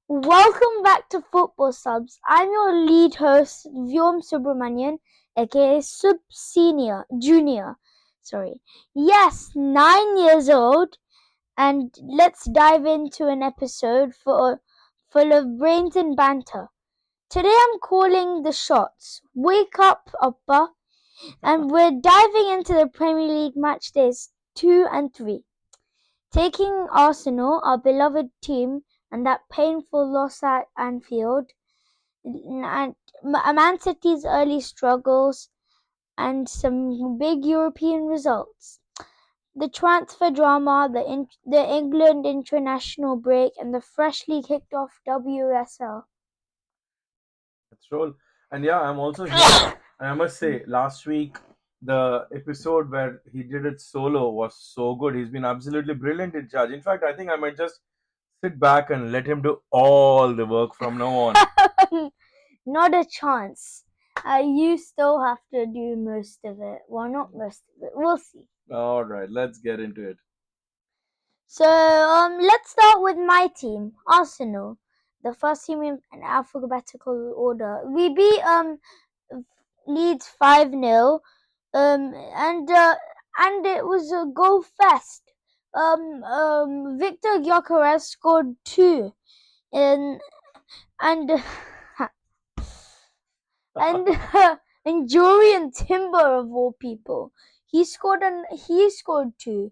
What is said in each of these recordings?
Welcome back to Football Subs. I'm your lead host, Vyom Subramanian, aka SubSenior Junior. Sorry. Yes, 9 years old, and let's dive into an episode full of brains and banter. Today I'm calling the shots. Wake up, Upper, and we're diving into the Premier League match days 2 and 3. Taking Arsenal, our beloved team, and that painful loss at Anfield, and Man City's early struggles, and some big European results. The transfer drama, the England international break, and the freshly kicked off WSL. Let's roll. And yeah, I'm also here. And I must say, last week, the episode where he did it solo was so good. He's been absolutely brilliant in charge. In fact, I think I might just sit back and let him do all the work from now on. Not a chance. You still have to do most of it. Well, not most of it. We'll see. All right, let's get into it. So let's start with my team, Arsenal, the first team in alphabetical order. We beat Leeds 5-0, and it was a goal fest. Victor Gyökeres scored two, and and and and Jurian Timber of all people, he scored two.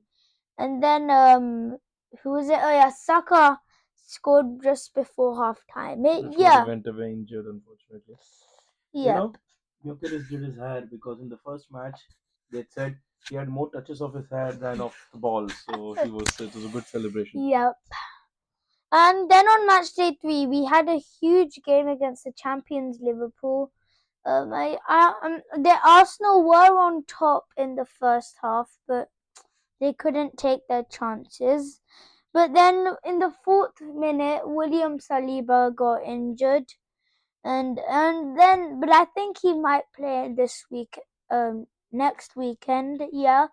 And then who was it? Oh yeah, Saka scored just before half time. Before he went away injured, unfortunately. You Yeah. know, Gyökeres did his hair because in the first match, they said he had more touches of his hair than of the ball. So it was a good celebration. Yep. And then on match day 3, we had a huge game against the champions Liverpool. The Arsenal were on top in the first half, but they couldn't take their chances. But then in the 4th minute, William Saliba got injured, but I think he might play this week, next weekend. Yeah,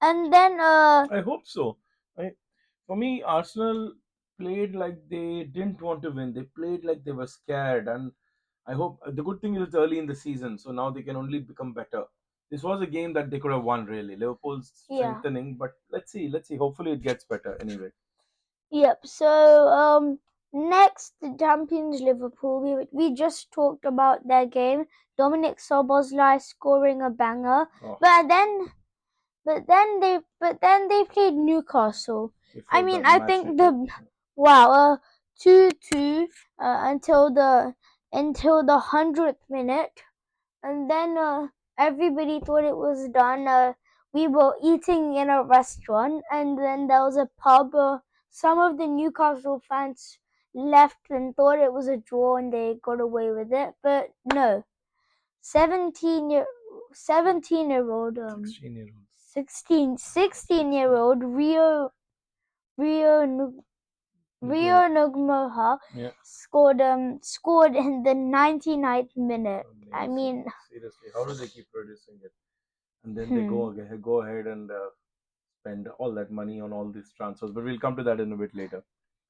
and then I hope so. For me, Arsenal played like they didn't want to win. They played like they were scared, and I hope the good thing is it's early in the season, so now they can only become better. This was a game that they could have won. Really, Liverpool's yeah, strengthening, but let's see. Let's see. Hopefully, it gets better. Anyway, yep. So next the champions Liverpool. We just talked about their game. Dominic Szoboszlai scoring a banger, oh, but then they played Newcastle. I before mean, the I match think started. the wow, 2-2 until the 100th minute, and then everybody thought it was done. We were eating in a restaurant, and then there was a pub. Some of the Newcastle fans left and thought it was a draw, and they got away with it. But no, 17 year 17-year-old 16-year-old. 16-year-old Rio Rio Nugmoha Yeah, scored in the 99th minute. I amazing. mean, Seriously, how do they keep producing it? And then they hmm, go ahead and spend all that money on all these transfers. But we'll come to that in a bit later.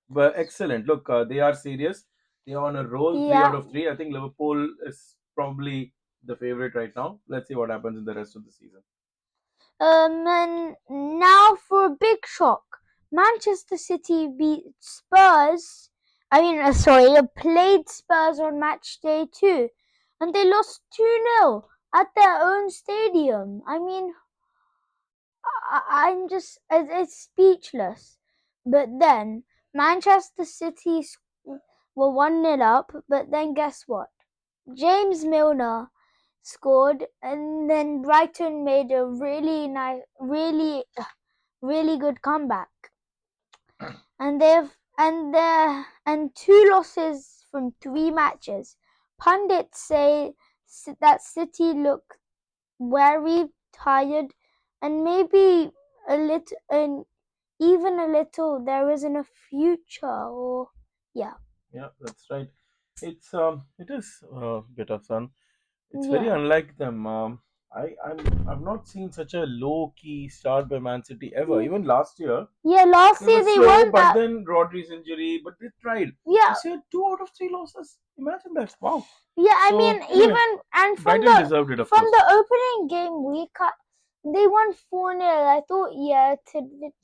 But excellent. Look, they are serious. They are on a roll, three out yeah. of three. I think Liverpool is probably the favorite right now. Let's see what happens in the rest of the season. And now for a big shock. Manchester City beat Spurs. Sorry, played Spurs on match day 2, and they lost 2-0 at their own stadium. I mean, I'm just it's speechless. But then Manchester City were 1-0 up, but then guess what? James Milner scored, and then Brighton made a really good comeback. And two losses from 3 matches. Pundits say that City look very tired, and maybe a little, and even a little, there isn't a future. Or yeah, Yeah, that's right. It is a bit of fun. It's very yeah, unlike them. I've not seen such a low key start by Man City ever. Even last year, Yeah, last they year were they slow, weren't but that. then Rodri's injury, but they tried. Yeah, This year, 2 out of 3 losses. Imagine that! Wow. yeah. I So mean, anyway, even and Brighton deserved it, of from course. the opening game we cut, they won 4-0. I thought, yeah,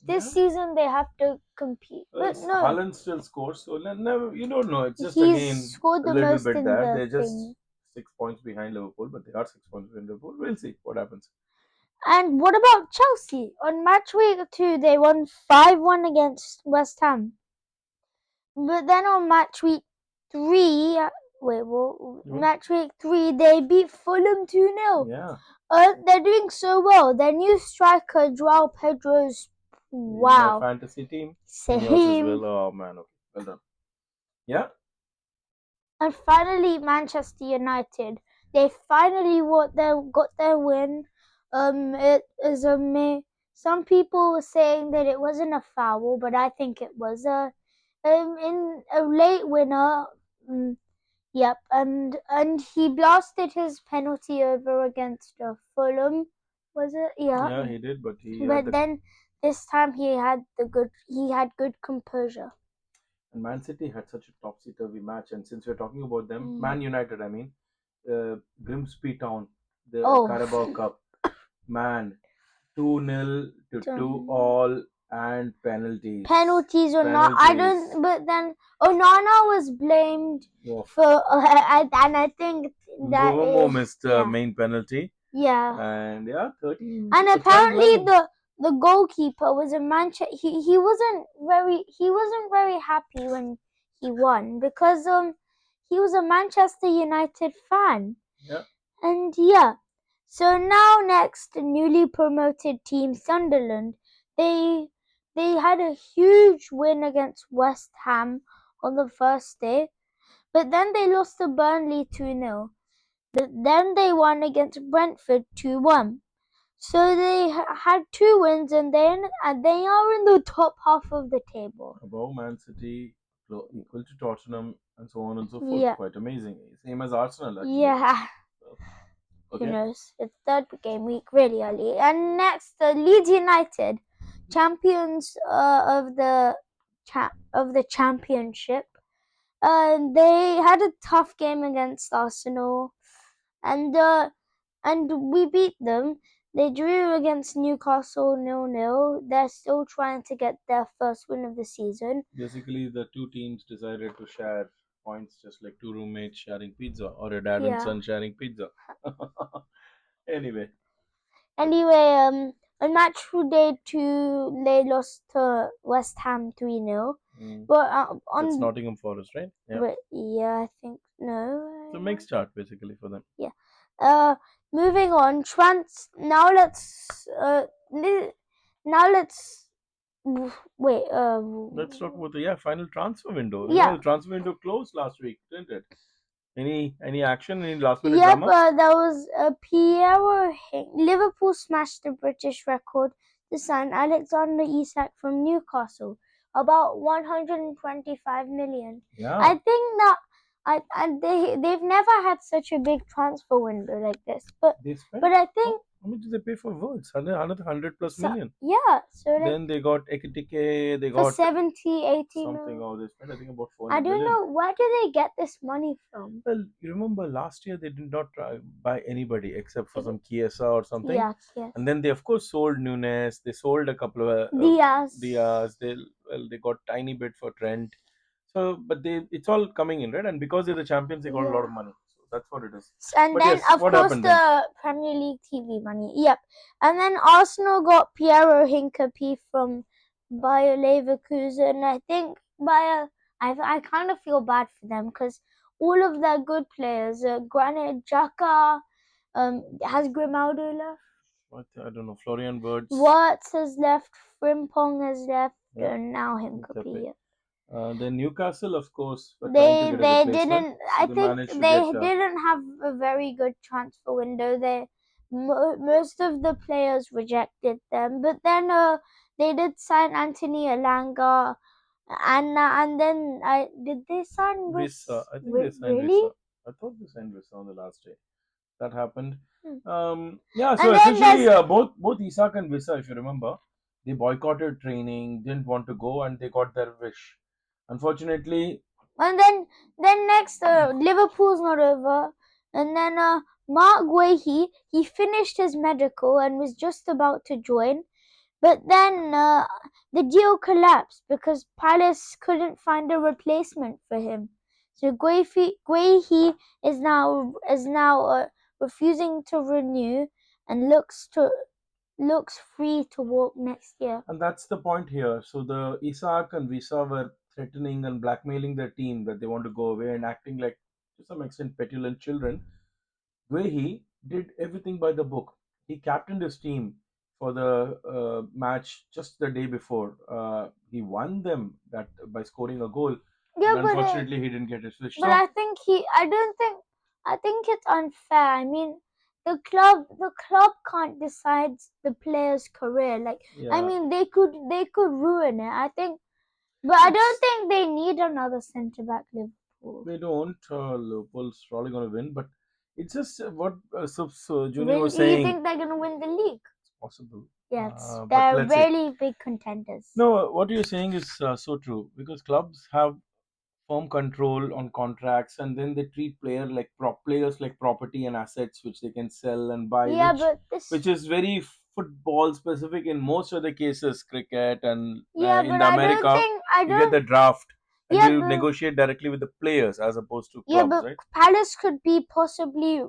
this Yeah. season they have to compete, but no, Haaland still scores, so never, you don't know. It's just he's again scored a the little most bit in there. the They're just thing. 6 points behind Liverpool, but they are 6 points behind Liverpool. We'll see what happens. And what about Chelsea? On match week 2, they won 5-1 against West Ham. But then on match week 3, match week 3, they beat Fulham 2-0. Yeah. They're doing so well. Their new striker, Joao Pedro's, My wow. fantasy team. And yours as Same. well. Oh man, okay. Well done. Yeah. And finally, Manchester United. They finally got their win. It is some people were saying that it wasn't a foul, but I think it was in a late winner. Yep, and he blasted his penalty over against Fulham. Was it? Yeah. Yeah, he did, but But then this time he had good composure. and Man City had such a topsy-turvy match. And since we're talking about them, Mm. Man United, I mean, Grimsby Town, the Oh. Carabao Cup, man, 2-0 to 2-2 and penalties. Penalties or not, I don't. But then Onana was blamed for, and I think that Mbeumo missed the yeah. main penalty. Yeah. And yeah, 13. And so apparently 12-11. the goalkeeper was a Manchester. He wasn't very happy when he won because he was a Manchester United fan. Yeah. And yeah. So now next, the newly promoted team Sunderland, they had a huge win against West Ham on the first day, but then they lost to Burnley 2-0. But then they won against Brentford 2-1. So they had 2 wins, and they are in the top half of the table. Above Man City, equal to Tottenham, and so on and so forth. Yeah. Quite amazing. Same as Arsenal, actually. Yeah. Okay. Who knows? It's third game week really early. And next, Leeds United, champions of the championship. They had a tough game against Arsenal, and we beat them. They drew against Newcastle 0-0. They're still trying to get their first win of the season. Basically, the two teams decided to share points, just like two roommates sharing pizza, or a dad and son sharing pizza. Anyway, on match day 2, they lost to West Ham 3-0. But that's Nottingham Forest, right? Yeah. But yeah, I think no. So mixed start basically for them. Yeah. Moving on. Now let's wait. Let's talk about the final transfer window. Yeah. The transfer window closed last week, didn't it? Any action? Any last minute Yep, drama? there was Liverpool smashed the British record to sign Alexander Isak from Newcastle, about 125 million. Yeah. I think that they've never had such a big transfer window like this, but I think how much did they pay for Words? Another 100+ million. Yeah, so then they got Ekitike, they for got 70, 80 something. million. They spent I think about 400 I don't million. know where do they get this money from. Well, you remember last year they did not buy anybody except for some Chiesa or something. Yeah, yes. And then they of course sold Nunes. They sold a couple of Diaz. They got tiny bit for Trent. So, but it's all coming in, right? And because they're the champions, they got a lot of money. So that's what it is. And But then, yes, of what course, happened the Premier League TV money. Yep. And then Arsenal got Piero Hincapié from Bayer Leverkusen. I think I kind of feel bad for them because all of their good players, Granit Xhaka, has Grimaldo left? What? I don't know. Florian Wirtz has left. Frimpong has left. And now Hincapié. Then Newcastle, of course, They didn't. I think they didn't have a very good transfer window. Most of the players rejected them, but then they did sign Anthony Elanga, and then did they sign Wissa? I think they signed Wissa. I thought they signed Wissa on the last day. that happened. Hmm. Yeah, so And then essentially, there's both Isak and Wissa, if you remember, they boycotted training, didn't want to go, and they got their wish. Unfortunately, and then next Liverpool's not over, and then Mark Guehi, he finished his medical and was just about to join, but then the deal collapsed because Palace couldn't find a replacement for him. So Guehi is now refusing to renew and looks free to walk next year. and that's the point here. So the Isak and Wissa were threatening and blackmailing their team that they want to go away and acting like, to some extent, petulant children. Guehi did everything by the book. He captained his team for the match just the day before. He won them that by scoring a goal, Yeah, but unfortunately he didn't get his wish. but So I think it's unfair. I mean, the club can't decide the player's career. Like, I yeah, mean, they could ruin it. I think, but I don't it's think they need another centre back. Liverpool. they don't. Liverpool's probably going to win, but it's just what Junior Win? was You saying. think they're gonna win the league? It's possible, Yes, but they're let's see. really big contenders. No, what you're saying is so true because clubs have firm control on contracts, and then they treat players like property and assets which they can sell and buy, Yeah, which but which is very football specific in most of the cases, cricket and yeah, in but the I don't America think I you get don't. the draft and Yeah, you but negotiate directly with the players as opposed to Yeah, clubs, but right? Palace could be possibly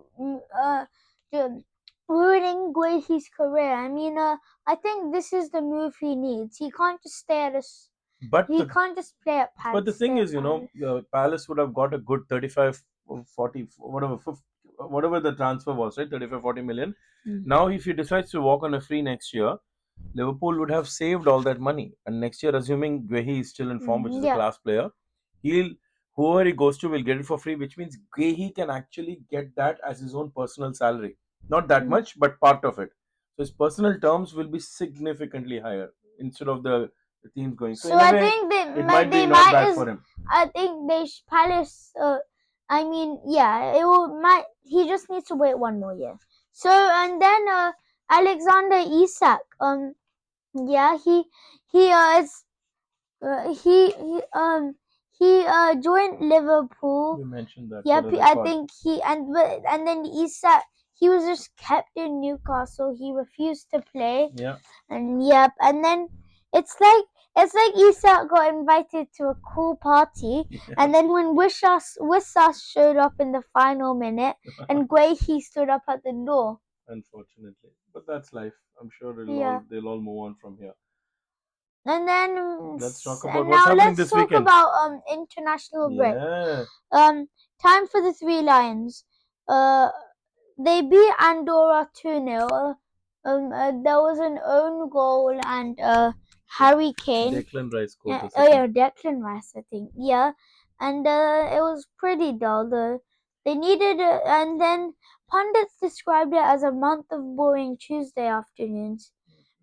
the- ruining Guehi's career. I mean, I think this is the move he needs. He can't just stay at us. but He the can't just play at but the Palace. thing Stay at is, Palace. the Palace would have got a good 35, 40, whatever, 50, whatever the transfer was, right? 35, 40 million. Mm. Now, if he decides to walk on a free next year, Liverpool would have saved all that money. And next year, assuming Guehi is still in form, which is a Yeah. class player, he'll whoever he goes to will get it for free, which means Guehi can actually get that as his own personal salary. Not that Mm. much, but part of it. So his personal terms will be significantly higher instead of the teams going. So So in a I way, think it might be not bad for him. I think Palace. I mean, yeah, it will. Might he just needs to wait one more year. So and then Alexander Isak. Yeah, is he joined Liverpool. You mentioned that for Yep, the I record. think and then Isak, he was just kept in Newcastle. He refused to play, Yeah. and yep, and then it's like Isak got invited to a cool party, and then when Wissa showed up in the final minute, and Guehi stood up at the door. Unfortunately, but that's life. I'm sure Yeah. they'll all move on from here. And then Let's talk about and what's now happening let's this talk weekend. about international break. Yeah. Um, time for the Three Lions. Uh, they beat Andorra 2-0. There was an own goal and Harry Kane. Declan Rice scored the Oh yeah, second. Declan Rice, I think. Yeah, and it was pretty dull though. They needed and then pundits described it as a month of boring Tuesday afternoons.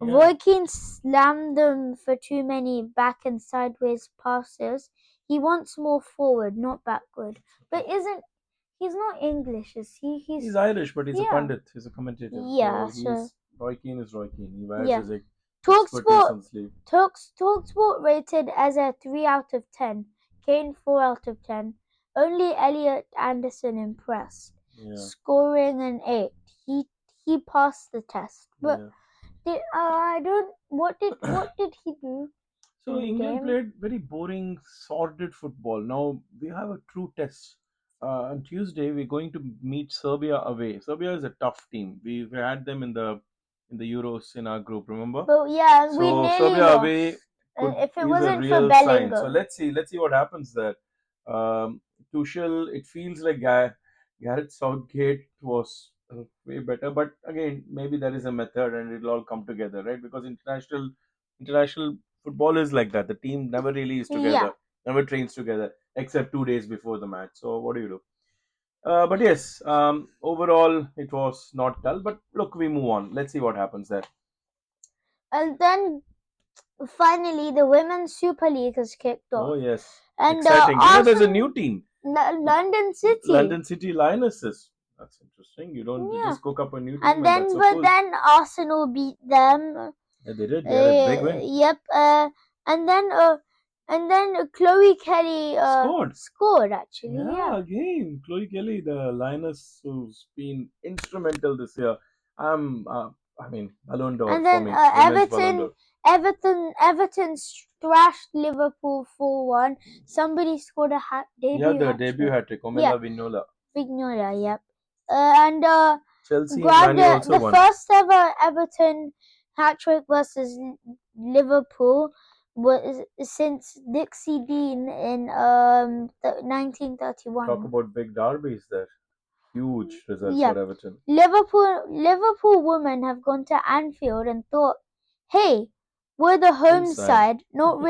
Yeah. Roy Keane slammed them for too many back and sideways passes. He wants more forward, not backward. But he's not English, is he? He's Irish, but he's a Yeah. pundit. He's a commentator. Yeah, So so he's Roy Keane is Roy Keane. He wears yeah. his expertise Talksport on the sleeve. Talksport rated as a 3 out of 10. Kane 4 out of 10. Only Elliot Anderson impressed, Yeah. scoring an 8. He passed the test. But I don't. What did he do? So in the England game? played very boring, sordid football. Now we have a true test. On Tuesday, we're going to meet Serbia away. Serbia is a tough team. We had them in the Euros in our group. Remember? But yeah, we So nearly Serbia lost. away could If it is a wasn't for real sign. So Bellingham. let's see what happens there. Tuchel, it feels like Gareth Southgate was way better, but again, maybe there is a method and it'll all come together, right? Because international football is like that. The team never really is Yeah. together, never trains together, except 2 days before the match. So what do you do? But yes, overall it was not dull. But look, we move on. Let's see what happens there. And then finally, the Women's Super League has kicked off. Oh yes, And exciting. There's a Arsenal, new team, London City. London City Lionesses. That's interesting. You Yeah. just cook up a new team, And and then, that's so but cool. then Arsenal beat them. Yeah, they did. They had a big win. Yep. And then Chloe Kelly scored actually. Yeah, again, Chloe Kelly, the lioness who's been instrumental this year. I mean, Ballon d'Or And for then me, women's Ballon d'Or. Everton thrashed Liverpool 4-1. Somebody scored a Yeah, debut the hat debut trick. hat trick, Yeah, Omela Vignola. Vignola. Yep. And Chelsea and grabbed Man U also the won. first ever Everton hat trick versus Liverpool was since Dixie Dean in 1931. Talk about big derbies there. Huge results Yeah. for Everton. Liverpool women have gone to Anfield and thought, "Hey, we're the home Home side." side," not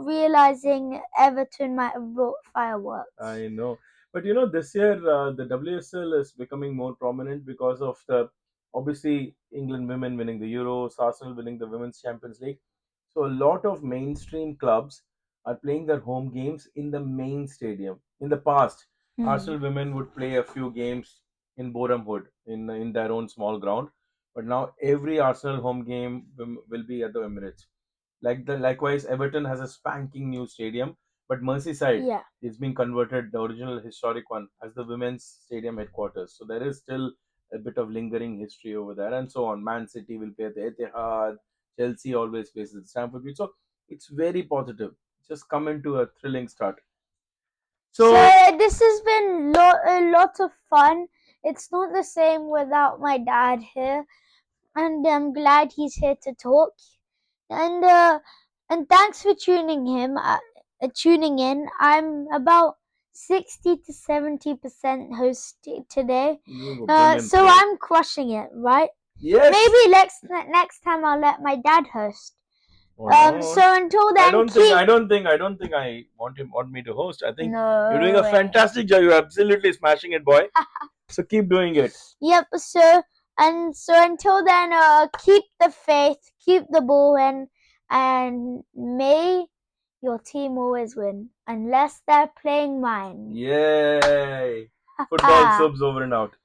realizing Everton might have brought fireworks. I know. But this year the WSL is becoming more prominent because of the obviously England women winning the Euros, Arsenal winning the Women's Champions League. So a lot of mainstream clubs are playing their home games in the main stadium. In the past, Arsenal women would play a few games in Boreham Wood in their own small ground, but now every Arsenal home game will be at the Emirates. Likewise, Everton has a spanking new stadium, but Merseyside Yeah. it's been converted, the original historic one, as the women's stadium headquarters. So there is still a bit of lingering history over there, and so on. Man City will play at the Etihad. Chelsea always plays at Stamford Bridge. So it's very positive. Just come into a thrilling start. So So this has been a lot of fun. It's not the same without my dad here, and I'm glad he's here to talk. And thanks for tuning in. I'm about 60 to 70% host today. you were brilliant. So I'm crushing it, right? Yes. Maybe next time I'll let my dad host. Oh, no. So until then, I don't think I want me to host. I think No you're doing a way. fantastic job. You're absolutely smashing it, boy. So keep doing it. Yep. So until then, keep the faith, keep the ball in, and may your team always win, unless they're playing mine. Yay! Football subs over and out.